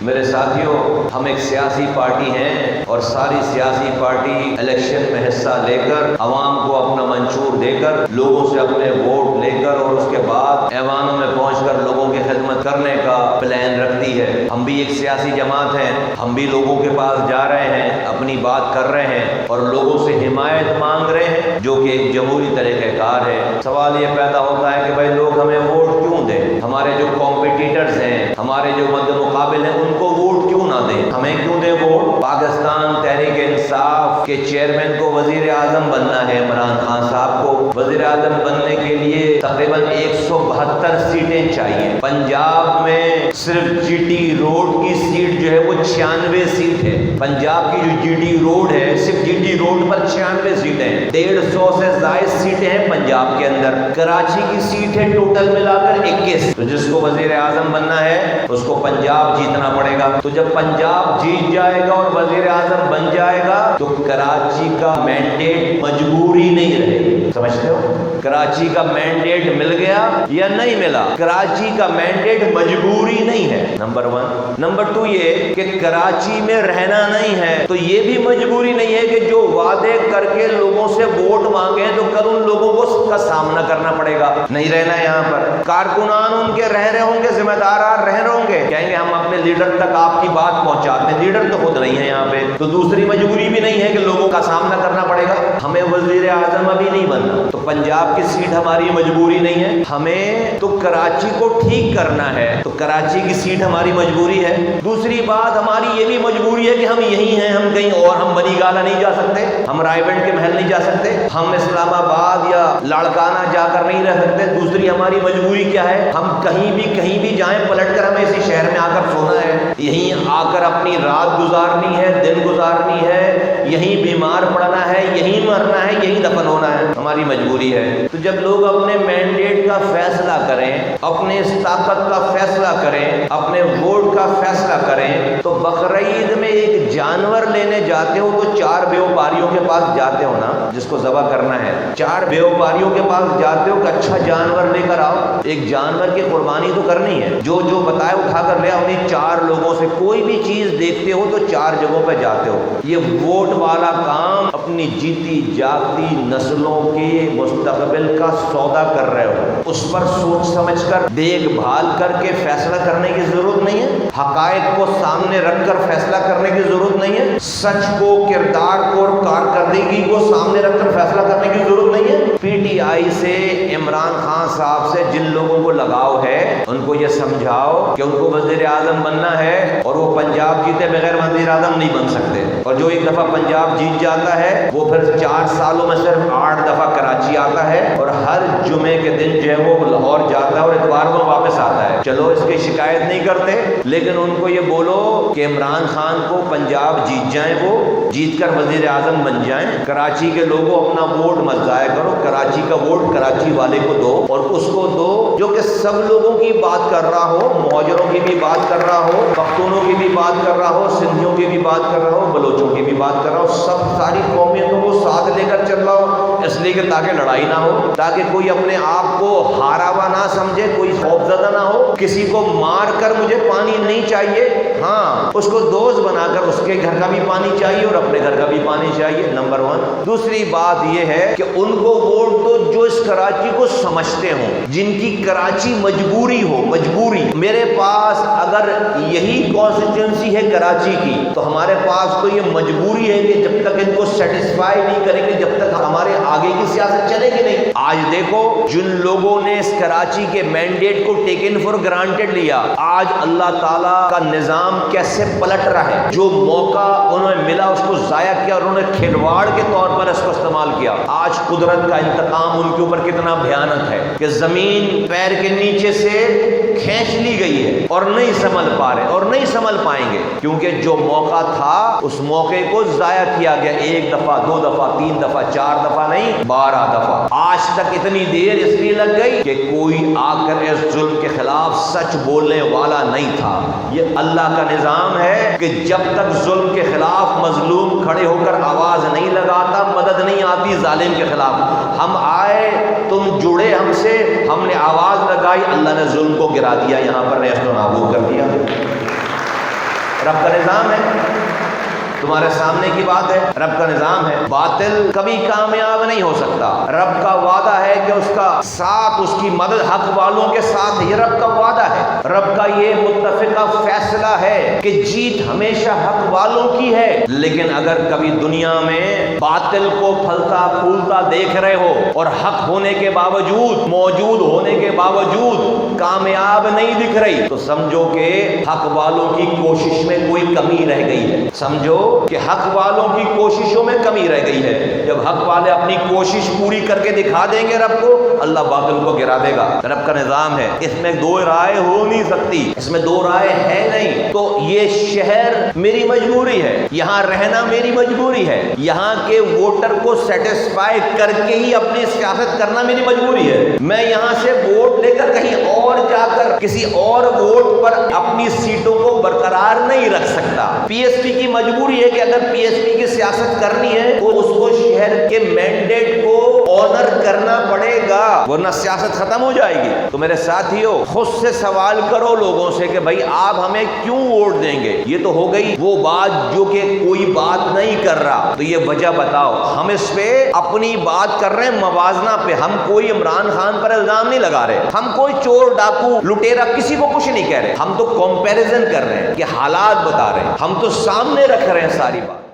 میرے ساتھیوں، ہم ایک سیاسی پارٹی ہیں اور ساری سیاسی پارٹی الیکشن میں حصہ لے کر عوام کو اپنا منشور دے کر لوگوں سے اپنے ووٹ لے کر اور اس کے بعد ایوانوں میں پہنچ کر لوگوں کی خدمت کرنے کا پلان رکھتی ہے۔ ہم بھی ایک سیاسی جماعت ہیں، ہم بھی لوگوں کے پاس جا رہے ہیں، اپنی بات کر رہے ہیں اور لوگوں سے حمایت مانگ رہے ہیں، جو کہ ایک جمہوری طریقہ کار ہے۔ سوال یہ پیدا ہوتا ہے کہ بھائی لوگ ہمیں ووٹ کیوں دیں؟ ہمارے جو کمپیٹیٹرز ہیں، ہمارے جو مد مقابل ہیں، ان کو ووٹ کیوں نہ دیں؟ ہمیں کیوں دیں ووٹ؟ پاکستان تحریک انصاف کے چیئرمین کو وزیر اعظم بننا ہے۔ عمران خان صاحب کو وزیر اعظم بننے کے لیے تقریباً 172 سیٹیں چاہیے۔ پنجاب میں صرف جی ٹی روڈ کی سیٹ جو ہے وہ 96 سیٹ ہے۔ پنجاب کی جو جی ٹی روڈ ہے، صرف جی ٹی روڈ پر 96 سیٹیں، 150 سے زائد سیٹیں ہیں پنجاب کے اندر۔ کراچی کی سیٹ ہے ٹوٹل ملا کر 21۔ تو جس کو وزیر اعظم بننا ہے اس کو پنجاب جیتنا پڑے گا۔ تو جب پنجاب جیت جائے گا اور وزیر اعظم بن جائے گا تو کراچی کا مینڈیٹ مجبوری نہیں رہے گی۔ سمجھتے ہو؟ کراچی کا مینڈیٹ مل گیا یا نہیں ملا؟ کراچی کا مینڈیٹ مجبوری نہیں ہے، نمبر 1۔ نمبر 2 یہ کہ کراچی میں رہنا نہیں ہے تو یہ بھی مجبوری نہیں ہے کہ جو وعدے کر کے لوگوں سے ووٹ مانگے تو کل ان لوگوں کو اس کا سامنا کرنا پڑے گا۔ نہیں رہنا یہاں پر، کارکنان ان کے رہ رہے ہوں گے، ذمہ دار رہ رہے ہوں گے، کہیں گے ہم اپنے لیڈر تک آپ کی بات پہنچاتے ہیں۔ لیڈر تو خود نہیں ہے یہاں پہ، تو دوسری مجبوری بھی نہیں ہے کہ لوگوں کا سامنا کرنا پڑے گا۔ ہمیں وزیر اعظم ابھی نہیں بننا تو پنجاب کی سیٹ ہماری مجبوری نہیں ہے، ہمیں تو کراچی کو ٹھیک کرنا ہے تو کراچی کی سیٹ ہماری مجبوری ہے۔ دوسری بات ہماری یہ بھی مجبوری ہے کہ ہم یہی ہیں، ہم کہیں اور، ہم بنی گالا نہیں جا سکتے، ہم رائے بینٹ کے محل نہیں جا سکتے، ہم اسلام آباد یا لاڑکانہ جا کر نہیں رہ سکتے۔ دوسری ہماری مجبوری کیا ہے؟ ہم کہیں بھی جائیں، پلٹ کر ہمیں اسی شہر میں آ کر سونا ہے، یہیں آ کر اپنی رات گزارنی ہے، دن گزارنی ہے، یہیں بیمار پڑنا ہے، یہیں مرنا ہے، یہیں دفن ہونا ہے، ہماری مجبوری ہے۔ تو جب لوگ اپنے مینڈیٹ کا فیصلہ کریں، اپنے طاقت کا فیصلہ کریں، اپنے ووٹ کا فیصلہ کریں، تو بقرعید میں ایک جانور لینے جاتے ہو تو 4 بیوپاریوں کے پاس جاتے ہو نا، جس کو ذبح کرنا ہے، 4 بیوپاریوں کے پاس جاتے ہو کہ اچھا جانور لے کر آؤ، ایک جانور کی قربانی تو کرنی ہے، جو بتائے اٹھا کر لے آؤ۔ انہیں 4 لوگوں سے کوئی بھی چیز دیکھتے ہو تو 4 جگہوں پہ جاتے ہو۔ یہ ووٹ والا کام اپنی جیتی جاگتی نسلوں کے مستقبل کا سودا کر رہے ہو، اس پر سوچ سمجھ کر دیکھ بھال کر کے فیصلہ کرنے کی ضرورت نہیں ہے، حقائق کو سامنے رکھ کر فیصلہ کرنے کی ضرورت نہیں ہے، سچ کو، کردار کو اور کارکردگی کو سامنے رکھ کر فیصلہ کرنے کی ضرورت نہیں ہے۔ پی ٹی آئی سے، عمران خان صاحب سے جن لوگوں کو لگاؤ ہے ان کو یہ سمجھاؤ کہ ان کو وزیر اعظم بننا ہے اور وہ پنجاب جیتے بغیر وزیر اعظم نہیں بن سکتے، اور جو ایک دفعہ پنجاب جیت جاتا ہے وہ پھر 4 سالوں میں صرف 8 دفعہ کراچی آتا ہے اور ہر جمعے کے دن جو ہے وہ لاہور جاتا ہے اور اتوار کو واپس آتا ہے۔ چلو اس کی شکایت نہیں کرتے، لیکن ان کو یہ بولو کہ عمران خان کو پنجاب جیت جائیں، وہ جیت کر وزیر اعظم بن جائیں۔ کراچی کے لوگوں اپنا ووٹ مت ضائع کرو، کراچی کا ووٹ کراچی والے کو دو، اور اس کو دو جو کہ سب لوگوں کی بات کر رہا ہو، مہاجروں کی بھی بات کر رہا ہو، پختونوں کی بھی بات کر رہا ہو، سندھیوں کی بھی بات کر رہا ہو، بلوچوں کی بھی بات کر رہا ہو، ساری قومیتوں کو ساتھ لے کر چل رہا ہو، اس لیے کہ تاکہ لڑائی نہ ہو، تاکہ کوئی اپنے آپ کو ہارا ہوا نہ سمجھے، کوئی خوف زدہ نہ ہو، کسی کو مار کر مجھے پانی نہیں چاہیے، ہاں اس کو دوست بنا کر اس کے گھر کا بھی پانی چاہیے اور اپنے گھر کا بھی پانی چاہیے، نمبر 1۔ دوسری بات یہ ہے کہ ان کو ووٹ دو جو اس کراچی کو سمجھتے ہوں، جن کی کراچی مجبوری ہو، مجبوری۔ میرے پاس اگر یہی کانسٹیٹوئنسی ہے کراچی کی تو ہمارے پاس تو یہ مجبوری ہے کہ جب تک ان کو سیٹسفائی نہیں کریں گے، جب تک ہمارے آگے کی سیاست چلے گی نہیں۔ آج دیکھو جن لوگوں نے اس کراچی کے مینڈیٹ کو ٹیکن فار گرانٹیڈ لیا، آج اللہ تعالیٰ کا نظام کیسے پلٹ رہا ہے۔ جو موقع انہیں ملا اس کو ضائع کیا اور انہوں نے کھلواڑ کے طور پر اس کو استعمال کیا۔ آج قدرت کا انتقام ان کے اوپر کتنا بھیانک ہے کہ زمین پیر کے نیچے سے کھینچ لی گئی ہے اور نہیں سنبھل پا رہے اور نہیں سنبھل پائیں گے، کیونکہ جو موقع تھا اس موقع کو ضائع کیا گیا، 1 دفعہ 2 دفعہ 3 دفعہ 4 دفعہ نہیں 12 دفعہ۔ آج تک اتنی دیر اس لیے لگ گئی کہ کوئی آ کر اس ظلم کے خلاف سچ بولنے والا نہیں تھا۔ یہ اللہ کا نظام ہے کہ جب تک ظلم کے خلاف مظلوم کھڑے ہو کر آواز نہیں لگاتا، مدد نہیں آتی ظالم کے خلاف۔ ہم آئے، تم جڑے ہم سے، ہم نے آواز لگائی، اللہ نے ظلم کو گرا دیا، یہاں پر نیست و نابود کر دیا۔ رب کا نظام ہے، تمہارے سامنے کی بات ہے، رب کا نظام ہے۔ باطل کبھی کامیاب نہیں ہو سکتا، رب کا وعدہ ہے کہ اس کا ساتھ، اس کی مدد حق والوں کے ساتھ ہے، یہ رب کا وعدہ ہے، رب کا یہ متفقہ فیصلہ ہے کہ جیت ہمیشہ حق والوں کی ہے۔ لیکن اگر کبھی دنیا میں باطل کو پھلتا پھولتا دیکھ رہے ہو اور حق ہونے کے باوجود، موجود ہونے کے باوجود کامیاب نہیں دکھ رہی، تو سمجھو کہ حق والوں کی کوشش میں کوئی کمی رہ گئی ہے، سمجھو کہ حق والوں کی کوششوں میں کمی رہ گئی ہے۔ جب حق والے اپنی کوشش پوری کر کے دکھا دیں گے رب کو، اللہ باطل کو گرا دے گا۔ رب کا نظام ہے، اس میں دو رائے ہو نہیں سکتی، اس میں دو رائے ہے نہیں۔ تو یہ شہر میری مجبوری ہے، یہاں رہنا میری مجبوری ہے، یہاں کے ووٹر کو سیٹسفائی کر کے ہی اپنی سیاست کرنا میری مجبوری ہے۔ میں یہاں سے ووٹ لے کر کہیں اور جا کر کسی اور ووٹ پر اپنی سیٹوں کو برقرار نہیں رکھ سکتا۔ پی ایس پی کی مجبوری ہے کہ اگر پی ایس پی کی سیاست کرنی ہے تو اس کو شہر کے مینڈیٹ کو آنر کرنا پڑے گا، ورنہ سیاست ختم ہو جائے گی۔ تو میرے ساتھیو، خود سے سوال کرو لوگوں سے کہ بھائی آپ ہمیں کیوں ووٹ دیں گے؟ یہ تو ہو گئی وہ بات جو کہ کوئی بات نہیں کر رہا، تو یہ وجہ بتاؤ۔ ہم اس پہ اپنی بات کر رہے ہیں موازنہ پہ، ہم کوئی عمران خان پر الزام نہیں لگا رہے، ہم کوئی چور ڈاکو لٹیرا کسی کو کچھ نہیں کہہ رہے، ہم تو کمپیریزن کر رہے ہیں کہ حالات بتا رہے ہیں، ہم تو سامنے رکھ رہے ہیں ساری بات۔